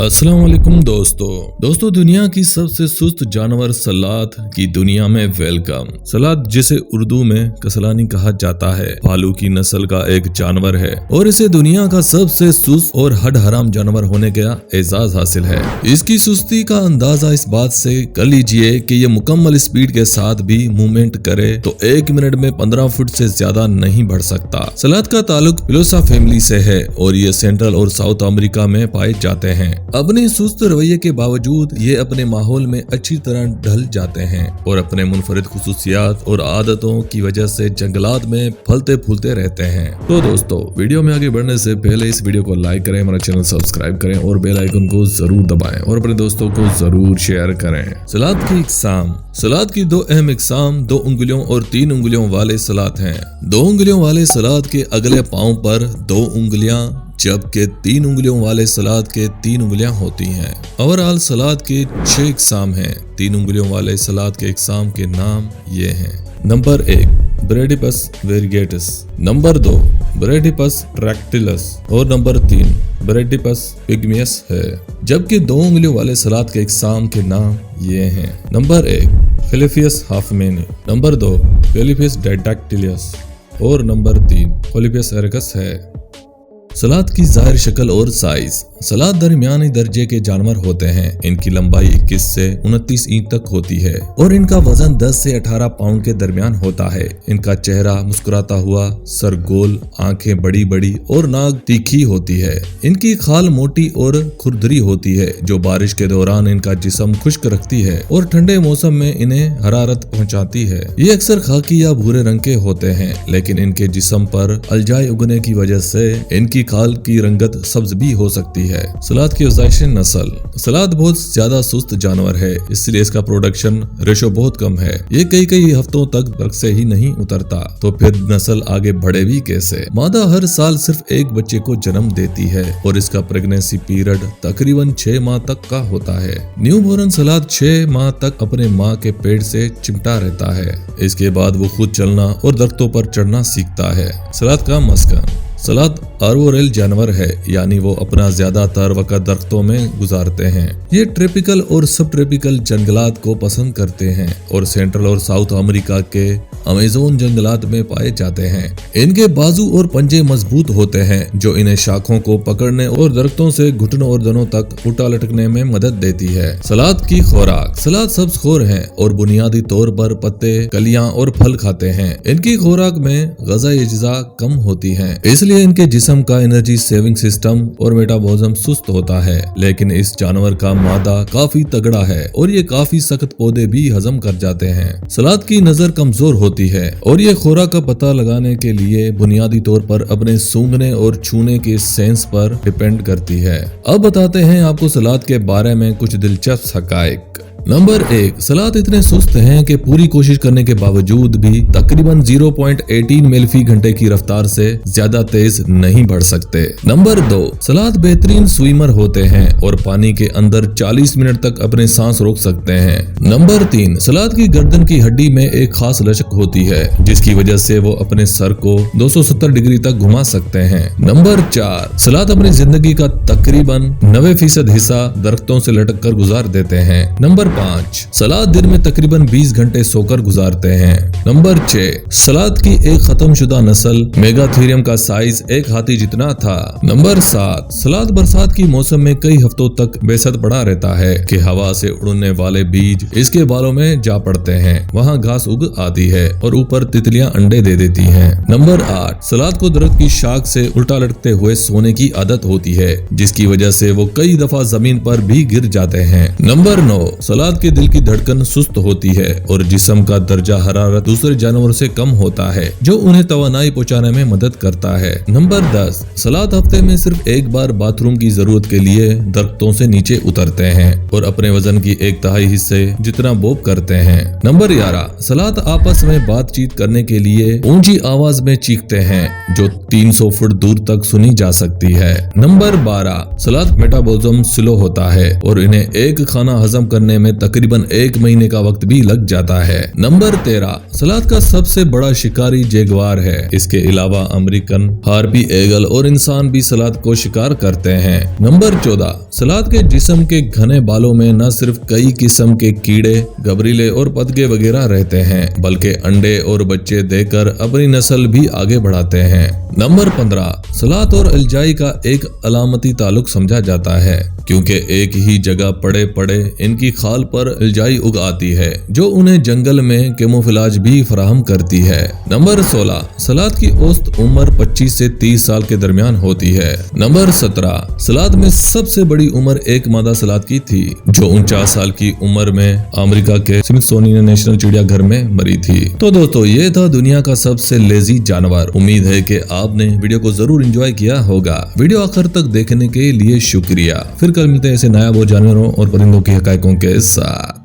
अस्सलाम वालेकुम दोस्तों दुनिया की सबसे सुस्त जानवर सलाद की दुनिया में वेलकम। सलाद जिसे उर्दू में कसलानी कहा जाता है, भालू की नस्ल का एक जानवर है और इसे दुनिया का सबसे सुस्त और हड हराम जानवर होने का एजाज हासिल है। इसकी सुस्ती का अंदाजा इस बात से कर लीजिए कि ये मुकम्मल स्पीड के साथ भी मूवमेंट करे तो 1 मिनट में 15 फुट से ज्यादा नहीं बढ़ सकता। सलाद का ताल्लुक पिलोसा फैमिली से है और ये सेंट्रल और साउथ अमेरिका में पाए जाते हैं। अपने सुस्त रवैये के बावजूद ये अपने माहौल में अच्छी तरह ढल जाते हैं और अपने मुनफरिद खुसूसियात और आदतों की वजह से जंगलात में फलते फूलते रहते हैं। तो दोस्तों, वीडियो में आगे बढ़ने से पहले इस वीडियो को लाइक करें, हमारा चैनल सब्सक्राइब करें और बेल आइकन को जरूर दबाएं और अपने दोस्तों को जरूर शेयर करें। सलाद की इकसाम। सलाद की 2 अहम इकसाम 2 उंगलियों और 3 उंगलियों वाले सलाद हैं। 2 उंगलियों वाले सलाद के अगले पांव पर 2 उंगलियां, जबकि 3 उंगलियों वाले सलाद के 3 उंगलियां होती हैं। ओवरऑल सलाद के 6 इकसाम हैं। 3 उंगलियों वाले सलाद के इकसाम के नाम ये हैं। नंबर 1 ब्रैडिपस वेरिगेटस, नंबर 2 ब्रैडिपस ट्रैक्टिलस और नंबर 3 ब्रैडिपस पिग्मियस है। जबकि 2 उंगलियों वाले सलाद के इकसाम के नाम ये हैं। नंबर 1 फिलिपियस हाफमेनी, नंबर 2 फिलिपियस डायडैक्टिलियस और नंबर 3 फिलिपियस एरेगस है। सलाद की जाहिर शक्ल और साइज। सलाद दरमियानी दर्जे के जानवर होते हैं। इनकी लंबाई 21 से 29 इंच तक होती है और इनका वजन 10 से 18 पाउंड के दरमियान होता है। इनका चेहरा मुस्कुराता हुआ, सर गोल, आंखें बड़ी बड़ी और नाक तीखी होती है। इनकी खाल मोटी और खुरदरी होती है जो बारिश के दौरान इनका जिस्म खुश्क रखती है और ठंडे मौसम में इन्हें हरारत पहुंचाती है। ये अक्सर खाकी या भूरे रंग के होते हैं, लेकिन इनके जिस्म पर अलजाई उगने की वजह से इनकी खाल की रंगत सब्ज भी हो सकती है। सलाद की अफजाइशी नस्ल। सलाद बहुत ज्यादा सुस्त जानवर है, इसलिए इसका प्रोडक्शन रेशो बहुत कम है। ये कई हफ्तों तक दरख्त से ही नहीं उतरता, तो फिर नस्ल आगे बढ़े भी कैसे। मादा हर साल सिर्फ 1 बच्चे को जन्म देती है और इसका प्रेगनेंसी पीरियड तकरीबन 6 माह तक का होता है। न्यू बोर्न सलाद 6 माह तक अपने माँ के पेट से चिमटा रहता है। इसके बाद वो खुद चलना और दरख्तों पर चढ़ना सीखता है। सलाद का मस्कन। सलाद आर्बोरेल जानवर है, यानी वो अपना ज्यादातर वक्त दरख्तों में गुजारते हैं। ये ट्रॉपिकल और सब ट्रॉपिकल जंगलात को पसंद करते हैं और सेंट्रल और साउथ अमेरिका के अमेज़न जंगलात में पाए जाते हैं। इनके बाजू और पंजे मजबूत होते हैं जो इन्हें शाखों को पकड़ने और दरख्तों से घुटनों और दनों तक उल्टा लटकने में मदद देती है। सलाद की खुराक। सलाद सब्ज़खोर हैं और बुनियादी तौर पर पत्ते, कलियां और फल खाते हैं। इनकी खुराक में ग़िज़ाई अज्जा कम होती हैं, इसलिए इनके जिस्म का एनर्जी सेविंग सिस्टम और मेटाबॉलिज्म सुस्त होता है। लेकिन इस जानवर का मादा काफी तगड़ा है और ये काफी सख्त पौधे भी हजम कर जाते हैं। सलाद की नजर कमजोर होती है और ये खुराक का पता लगाने के लिए बुनियादी तौर पर अपने सूंघने और छूने के सेंस पर डिपेंड करती है। अब बताते हैं आपको सलाद के बारे में कुछ दिलचस्प हकायक। नंबर 1 सलाद इतने सुस्त हैं कि पूरी कोशिश करने के बावजूद भी तकरीबन 0.18 मील फी घंटे की रफ्तार से ज्यादा तेज नहीं बढ़ सकते। नंबर 2 सलाद बेहतरीन स्विमर होते हैं और पानी के अंदर 40 मिनट तक अपने सांस रोक सकते हैं। नंबर 3 सलाद की गर्दन की हड्डी में एक खास लचक होती है जिसकी वजह से वो अपने सर को 270 डिग्री तक घुमा सकते हैं। नंबर 4 सलाद अपनी जिंदगी का तकरीबन 90% हिस्सा दरख्तों से लटक कर गुजार देते हैं। नंबर 5 सलाद दिन में तकरीबन 20 घंटे सोकर गुजारते हैं। नंबर 6 सलाद की एक खत्म शुदा नस्ल मेगाथीरियम का साइज एक हाथी जितना था। नंबर 7 सलाद बरसात की मौसम में कई हफ्तों तक बेसत पड़ा रहता है कि हवा से उड़ने वाले बीज इसके बालों में जा पड़ते हैं। वहाँ घास उग आती है और ऊपर तितलियां अंडे दे देती हैं। नंबर 8 सलाद को दरख्त की शाख से उल्टा लटकते हुए सोने की आदत होती है जिसकी वजह से वो कई दफा जमीन पर भी गिर जाते हैं। नंबर 9 सलाद के दिल की धड़कन सुस्त होती है और जिस्म का दर्जा हरारत दूसरे जानवरों से कम होता है जो उन्हें तवानाई पहुंचाने में मदद करता है। नंबर 10 सलाद हफ्ते में सिर्फ 1 बार बाथरूम की जरूरत के लिए दरख्तों से नीचे उतरते हैं और अपने वजन की 1/3 हिस्से जितना बोब करते हैं। नंबर 11 सलाद आपस में बातचीत करने के लिए ऊंची आवाज में चीखते हैं जो 300 फुट दूर तक सुनी जा सकती है। नंबर 12 सलाद मेटाबॉलिज्म स्लो होता है और इन्हें एक खाना हजम करने में में तकरीबन 1 महीने का वक्त भी लग जाता है। नंबर 13, सलाद का सबसे बड़ा शिकारी जैगुआर है। इसके अलावा अमेरिकन हार्पी, ईगल और इंसान भी सलाद को शिकार करते हैं। नंबर 14, सलाद के जिस्म के घने बालों में न सिर्फ कई किस्म के कीड़े, घबरीले और पतंगे वगैरह रहते हैं, बल्कि अंडे और बच्चे देकर अपनी नस्ल भी आगे बढ़ाते हैं। नंबर 15, सलाद और अलजाई का एक अलामती ताल्लुक समझा जाता है, क्योंकि एक ही जगह पड़े पड़े इनकी खाल पर अलजाई उग आती है, जो उन्हें जंगल में कैमोफ्लेज भी फराहम करती है। नंबर 16, सलाद की औसत उम्र 25 से 30 साल के दरमियान होती है। नंबर 17, सलाद में सबसे बड़ी उम्र एक मादा सलाद की थी, जो 49 साल की उम्र में अमेरिका के स्मिथसोनियन नेशनल चिड़ियाघर में मरी थी। तो दोस्तों, ये था दुनिया का सबसे लेजी जानवर। उम्मीद है कि आपने वीडियो को जरूर एंजॉय किया होगा। वीडियो आखिर तक देखने के लिए शुक्रिया। फिर कल मिलते हैं ऐसे नायाब जानवरों और परिंदों की हकायकों के साथ।